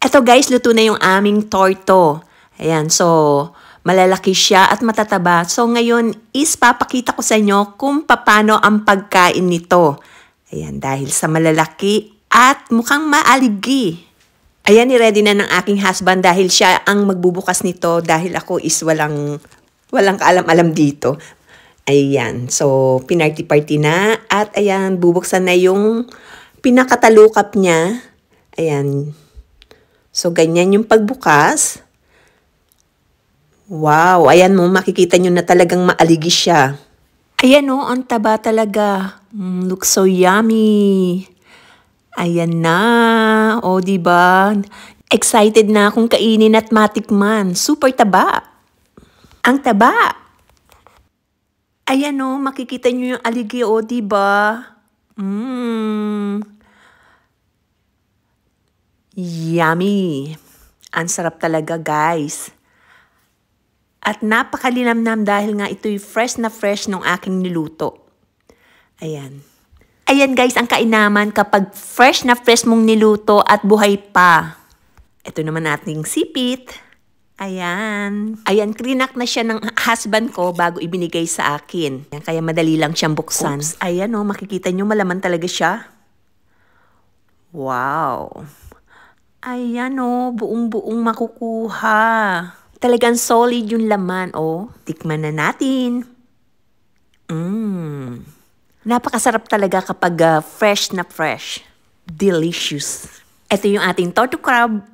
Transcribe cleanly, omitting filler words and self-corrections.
Eto guys, luto na yung aming torto. Ayan, so malalaki siya at matataba. So ngayon is papakita ko sa inyo kung paano ang pagkain nito. Ayan, dahil sa malalaki at mukhang maaligi. Ayan, i-ready na ng aking husband dahil siya ang magbubukas nito dahil ako is walang kaalam-alam dito. Ayan, so pinarty-party na at ayan, bubuksan na yung pinakatalukap niya. Ayan, so ganyan yung pagbukas. Wow, ayan mo, makikita nyo na talagang maaligi siya. Ayan o, ang taba talaga. Looks so yummy. Ayan na, o diba? Excited na akong kainin at matikman. Super taba. Ang taba. Ayan o, makikita nyo yung aligi o diba? Yummy. Ang sarap talaga guys. At napakalinamnam dahil nga ito'y fresh na fresh nung aking niluto. Ayan. Ayan guys, ang kainaman kapag fresh na fresh mong niluto at buhay pa. Ito naman ating sipit. Ayan. Ayan, krinak na siya ng husband ko bago ibinigay sa akin. Ayan, kaya madali lang siyang buksan. Oops. Ayan o, makikita nyo malaman talaga siya. Wow. Ayan o, buong-buong makukuha. Talagang solid yung laman, oh. Tikman na natin. Napakasarap talaga kapag fresh na fresh. Delicious. Ito yung ating torto crab.